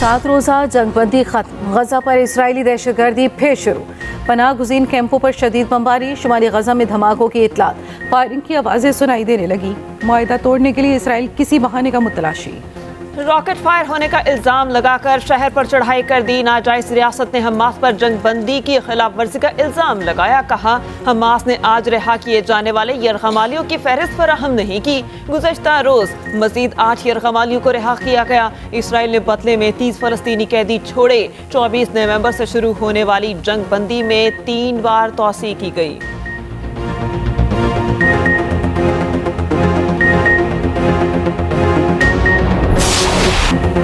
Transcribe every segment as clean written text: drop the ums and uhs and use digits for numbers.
7 रोज़ा जंगबंदी खत्म, गजा पर इसराइली दहशतगर्दी फिर शुरू। पनाह गुज़ीन कैंपों पर शदीद बमबारी, शुमाली गजा में धमाकों की इतलात, फायरिंग की आवाज़ें सुनाई देने लगी। मुआहिदा तोड़ने के लिए इसराइल किसी बहाने का मुतलाशी। रॉकेट फायर होने का इल्जाम लगाकर शहर पर चढ़ाई कर दी। नाजायज रियासत ने हमास पर जंगबंदी की खिलाफ वर्जी का इल्जाम लगाया। कहा हमास ने आज रिहा किए जाने वाले यरगमालियों की फहरिस्त फराहम नहीं की। गुज़श्ता रोज मजीद 8 यरगमालियों को रिहा किया गया। इसराइल ने बदले में 30 फलस्तीनी कैदी छोड़े। 24 नवंबर से शुरू होने वाली जंगबंदी में 3 बार तोसी की गई।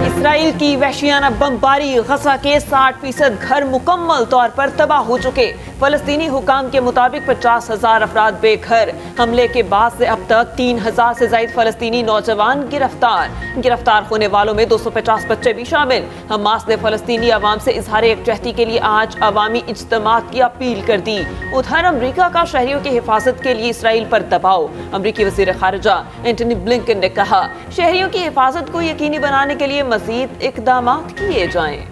इसराइल की वहशियाना बमबारी, गजा के 60% घर मुकम्मल तौर पर तबाह हो चुके। फलस्तीनी हुकाम के मुताबिक 50,000 अफराद बेघर। हमले के बाद से अब तक 3,000 से ज्यादा फलस्तीनी नौजवान गिरफ्तार होने वालों में 250 बच्चे भी शामिल। हमास ने फलस्तीनी अवाम से इजहार यकजहती के लिए आज अवामी इज्तिमात की अपील कर दी। उधर अमरीका का शहरियों की हिफाजत के लिए इसराइल पर दबाव। अमरीकी वजीर खारिजा एंटनी ब्लिंकन ने कहा शहरियों की हिफाजत को यकीनी बनाने के लिए मजीद इकदाम किए जाएं।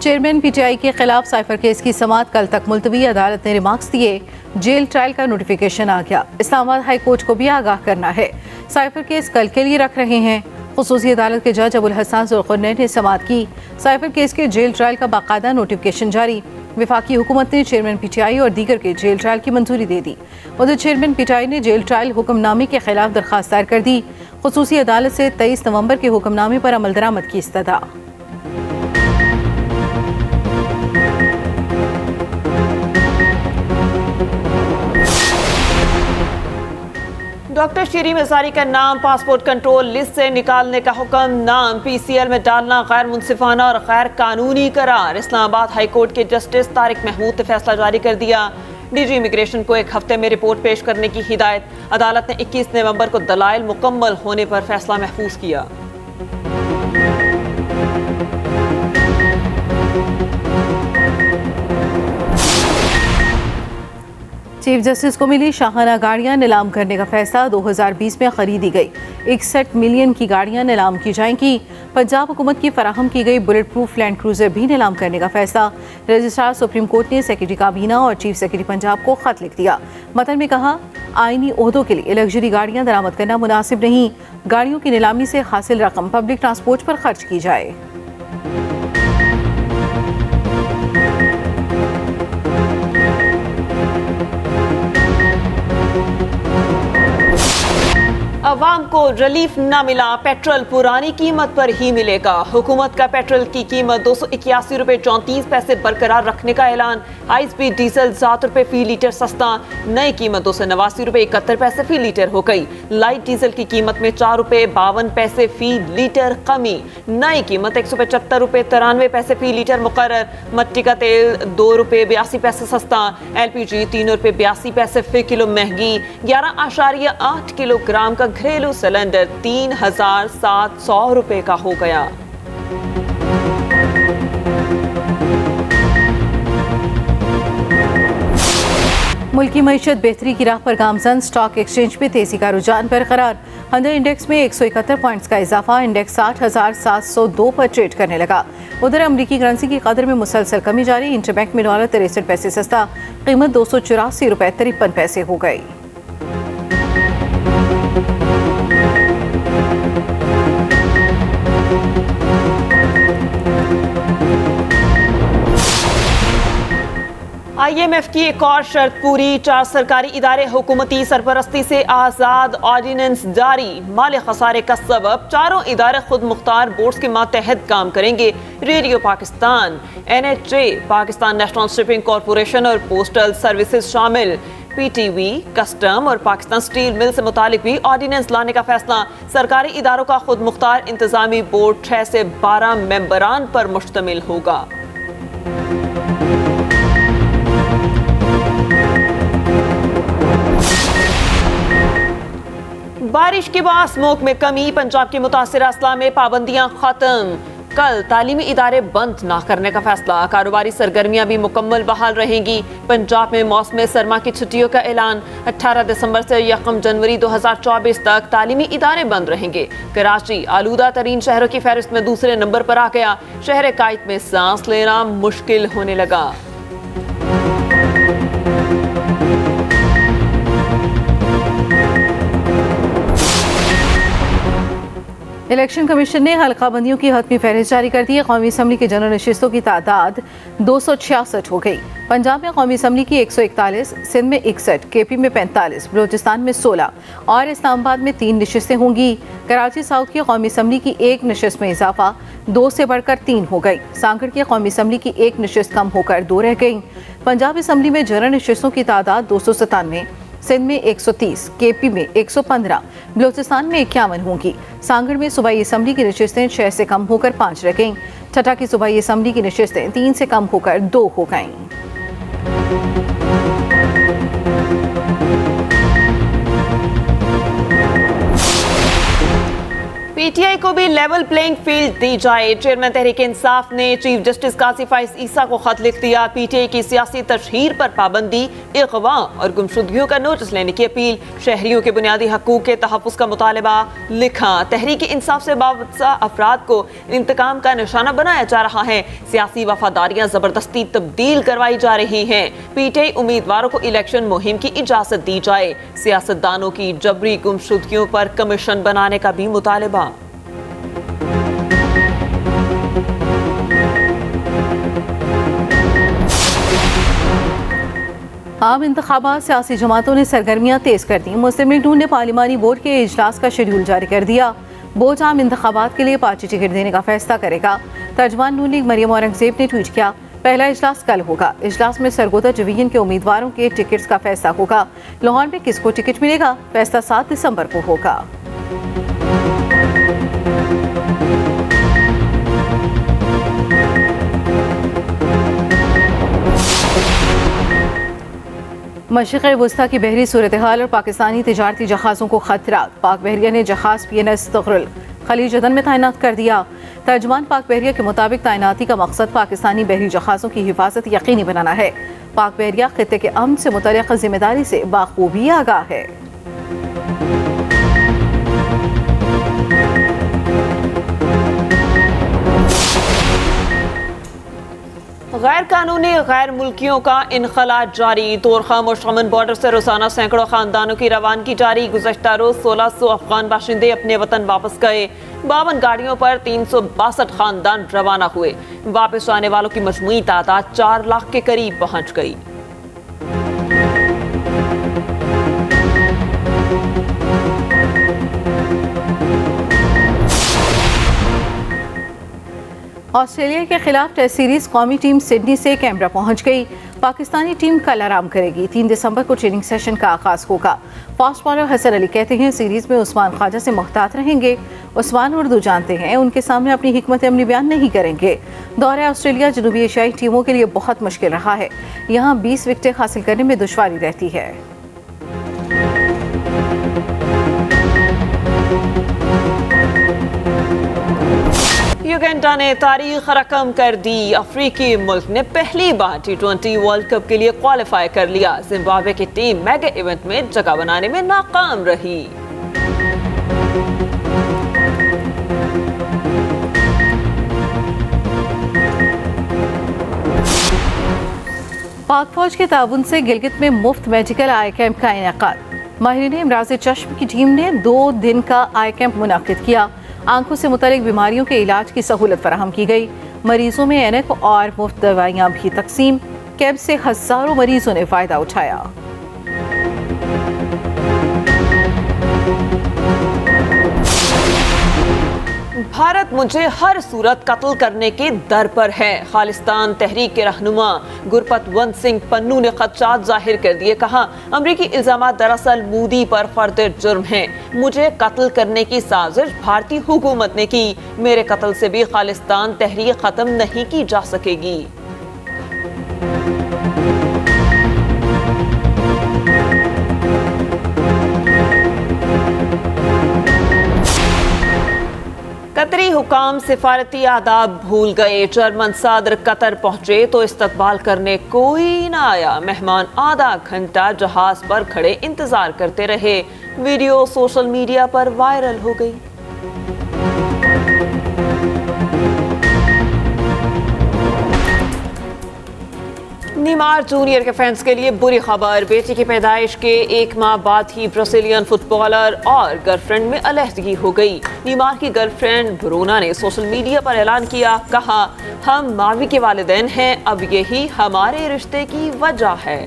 चेयरमैन पीटीआई के खिलाफ साइफर केस की समाअत कल तक मुलतवी। अदालत ने रिमार्क्स दिए, जेल ट्रायल का नोटिफिकेशन आ गया। इस्लामाबाद हाई कोर्ट को भी आगाह करना है। साइफर केस कल के लिए रख रहे हैं। खुसूसी अदालत के जज अबुल हसन जुल्कुरनैन ने समाअत की। साइफर केस के जेल ट्रायल का बाकायदा नोटिफिकेशन जारी। विफाकी हुकूमत ने चेयरमैन पीटीआई और दीगर के जेल ट्रायल की मंजूरी दे दी। उधर चेयरमैन पीटीआई ने जेल ट्रायल हुक्मनामे के खिलाफ दरखास्त दायर कर दी। खुसूसी अदालत से 23 नवंबर के हुक्मनामे पर अमल दरामद की इस्तदा। डॉक्टर शीरी मिज़ारी का नाम पासपोर्ट कंट्रोल लिस्ट से निकालने का हुक्म। नाम पीसीएल में डालना गैर मुनसिफाना और गैर कानूनी करार। इस्लामाबाद हाई कोर्ट के जस्टिस तारिक महमूद ने फैसला जारी कर दिया। डीजी इमिग्रेशन को 1 हफ्ते में रिपोर्ट पेश करने की हिदायत। अदालत ने 21 नवंबर को दलाइल मुकम्मल होने पर फैसला महफूज किया। चीफ जस्टिस को मिली शाहाना गाड़ियां नीलाम करने का फैसला। 2020 में खरीदी गई 61 मिलियन की गाड़ियां नीलाम की जाएंगी। पंजाब हुकूमत की फराहम की गई बुलेट प्रूफ लैंड क्रूजर भी नीलाम करने का फैसला। रजिस्ट्रार सुप्रीम कोर्ट ने सेक्रेटरी काबीना और चीफ सेक्रेटरी पंजाब को खत लिख दिया। मतन में कहा आईनी ओहदों के लिए लग्जरी गाड़ियां दरामद करना मुनासिब नहीं। गाड़ियों की नीलामी से हासिल रकम पब्लिक ट्रांसपोर्ट पर खर्च की जाए। अवाम को रिलीफ न मिला, पेट्रोल पुरानी कीमत पर ही मिलेगा। हुकूमत का पेट्रोल की कीमत 281 रुपए 34 पैसे बरकरार रखने का ऐलान। हाई स्पीड डीजल 7 रुपए फी लीटर सस्ता, नई कीमत 289 रुपए 71 पैसे फी लीटर हो गई। लाइट डीजल की कीमत में 4 रुपए 52 पैसे फी लीटर कमी, नई कीमत 175 रुपए 93 पैसे फी लीटर मुकर्रर। मट्टी का तेल 2 रुपए 82 पैसे सस्ता, LPG 3 रुपए 82 पैसे फी किलो महंगी। 11.8 किलोग्राम का घरेलू सिलेंडर 3,700 रुपए का हो गया। मुल्की मईशत बेहतरी की राह पर गामजन। स्टॉक एक्सचेंज में तेजी का रुझान बरकरार। हंड्रेड इंडेक्स में 171 पॉइंट्स का इजाफा। इंडेक्स 60,702 पर ट्रेड करने लगा। उधर अमरीकी करेंसी की कदर में मुसलसल कमी जारी। इंटरबैंक में डॉलर 63 पैसे सस्ता, कीमत 284 रुपए 53 पैसे हो गई। IMF की एक और शर्त पूरी। 4 सरकारी इदारे हुकूमती सरपरस्ती से आज़ाद। ऑर्डिनेंस जारी। माली खसारे का सबब, चारों इदारे खुद मुख्तार बोर्ड्स के मातहत काम करेंगे। Radio Pakistan, NHA, Pakistan national shipping corporation और पोस्टल सर्विसेज शामिल। PTV, कस्टम और पाकिस्तान स्टील मिल से मुतालिक भी ऑर्डिनेंस लाने का फैसला। सरकारी इदारों का खुद मुख्तार इंतजामी बोर्ड 6 से 12 मेंबरान पर मुश्तमिल होगा। बारिश के बाद स्मोक में कमी। पंजाब के मुतासिर अजला में पाबंदियां खत्म। कल तालीमी इदारे बंद न करने का फैसला, कारोबारी सरगर्मियां भी मुकम्मल बहाल रहेंगी। पंजाब में मौसम सरमा की छुट्टियों का ऐलान, 18 दिसंबर से 1 जनवरी 2024 तक तालीमी इदारे बंद रहेंगे। कराची आलूदा तरीन शहरों की फहरिस्त में दूसरे नंबर पर आ गया। शहर कायद में सांस लेना मुश्किल होने लगा। इलेक्शन कमीशन ने हल्काबंदियों की हतमी फहरिस्त जारी कर दी है। कौमी असम्बली के जनरल नशिस्तों की तादाद 266 हो गई। पंजाब में कौमी असम्बली की 141, सिंध में 61, केपी में 45, बलोचिस्तान में 16 और इस्लामाबाद में 3 नशिस्तें होंगी। कराची साउथ की कौमी असम्बली की 1 नशिस्त में इजाफा 2 से बढ़कर 3 हो गई। सांगड़ की कौमी असम्बली की 1 नशिस्त कम होकर 2 रह गई। पंजाब असम्बली में जनरल नशिस्तों की तादाद 297, सिंध में 130, केपी में 115, बलोचिस्तान में 51 होंगी। सांगड़ में सूबाई असम्बली की नशिस्तें 6 से कम होकर 5 रह गईं। ठट्टा की सूबाई असम्बली की नशिस्तें 3 से कम होकर 2 हो गईं। पीटीआई को भी लेवल प्लेइंग फील्ड दी जाए। चेयरमैन तहरीक इंसाफ ने चीफ जस्टिस काजी फाइज ईसा को खत लिख दिया। पीटीआई की सियासी तशहीर पर पाबंदी, अगवा और गुमशुदगियों का नोटिस लेने की अपील, शहरियों के बुनियादी हकूक के तहफ़्फ़ुज़ का मुतालबा। लिखा, तहरीक इंसाफ से वाबस्ता अफराद को इंतकाम का निशाना बनाया जा रहा है। सियासी वफादारियां जबरदस्ती तब्दील करवाई जा रही हैं। पीटीआई उम्मीदवारों को इलेक्शन मुहिम की इजाजत दी जाए। सियासतदानों की जबरी गुमशुदगियों पर कमीशन बनाने का भी मुतालबा। आम इंतखाबात सियासी जमातों ने सरगर्मियां तेज कर दी। मुस्लिम लीग नून ने पार्लिमानी बोर्ड के इजलास का शेड्यूल जारी कर दिया। बोर्ड आम इंतखाबात के लिए पार्टी टिकट देने का फैसला करेगा। तर्जमान नून लीग मरियम औरंगजेब ने ट्वीट किया, पहला इजलास कल होगा। इजलास में सरगोदा डिवीजन के उम्मीदवारों के टिकट्स का फैसला होगा। लाहौर में किसको टिकट मिलेगा, फैसला 7 दिसंबर को होगा। मशरिक़ वस्ता की बहरी सूरत हाल और पाकिस्तानी तिजारती जहाज़ों को खतरा। पाक बहरिया ने जहाज़ PNS तगरुल खलीज अदन में तैनात कर दिया। तर्जमान पाक बहरिया के मुताबिक तैनाती का मकसद पाकिस्तानी बहरी जहाज़ों की हिफाजत यकीनी बनाना है। पाक बहरिया खित्ते के अमन से मुतल्लिक़ जिम्मेदारी से बाखूबी आगाह है। गैर कानूनी गैर मुल्कियों का इनखला जारी। तोरखा मुशतमन बॉर्डर से रोजाना सैकड़ों खानदानों की रवानगी जारी। गुज़श्ता रोज 1600 अफगान बाशिंदे अपने वतन वापस गए। 52 गाड़ियों पर 362 खानदान रवाना हुए। वापस आने वालों की मजमूई तादाद 4 लाख के करीब पहुंच गई। ऑस्ट्रेलिया के खिलाफ टेस्ट सीरीज कौमी टीम सिडनी से कैमरा पहुंच गई। पाकिस्तानी टीम कल आराम करेगी। 3 दिसंबर को ट्रेनिंग सेशन का आगाज होगा। फास्ट बॉलर हसन अली कहते हैं सीरीज में उस्मान ख्वाजा से मुहतात रहेंगे। उस्मान उर्दू जानते हैं, उनके सामने अपनी हिकमत अमली बयान नहीं करेंगे। दौरे ऑस्ट्रेलिया जनूबी एशियाई टीमों के लिए बहुत मुश्किल रहा है। यहाँ 20 विकेटें हासिल करने में दुश्वारी रहती है। युगांडा ने तारीख रकम कर दी। अफ्रीकी मुल्क ने पहली बार T20 वर्ल्ड कप के लिए क्वालिफाई कर लिया। जिम्बाब्वे की टीम मेगा इवेंट में जगह बनाने में नाकाम रही। पाक फौज के ताउन से गिलगित में मुफ्त मेडिकल आई कैंप का इनेकाद। माहिरीन इमराज चश्म की टीम ने 2 दिन का आई कैंप मुनाकिद किया। आंखों से मुतालिक बीमारियों के इलाज की सहूलत फराहम की गई। मरीजों में ऐनक और मुफ्त दवाइयाँ भी तकसीम। कैंप से हजारों मरीजों ने फायदा उठाया। भारत मुझे हर सूरत कत्ल करने के दर पर है। खालिस्तान तहरीक के रहनुमा गुरपतवंत सिंह पन्नू ने खदशात जाहिर कर दिए। कहा, अमरीकी इल्जामात दरअसल मोदी पर फर्द जुर्म हैं। मुझे कत्ल करने की साजिश भारतीय हुकूमत ने की। मेरे कत्ल से भी खालिस्तान तहरीक खत्म नहीं की जा सकेगी। कतरी हुकाम सिफारती आदाब भूल गए। जर्मन सदर कतर पहुंचे तो इस्तकबाल करने कोई ना आया। मेहमान आधा घंटा जहाज पर खड़े इंतजार करते रहे। वीडियो सोशल मीडिया पर वायरल हो गई। नीमार जूनियर के फैंस के लिए बुरी खबर। बेटी की पैदाइश के 1 माह बाद ही ब्राजीलियन फुटबॉलर और गर्लफ्रेंड में अलहदगी हो गई। नीमार की गर्लफ्रेंड ब्रूना ने सोशल मीडिया पर ऐलान किया, कहा, हम मावी के वालिदैन हैं, अब यही हमारे रिश्ते की वजह है।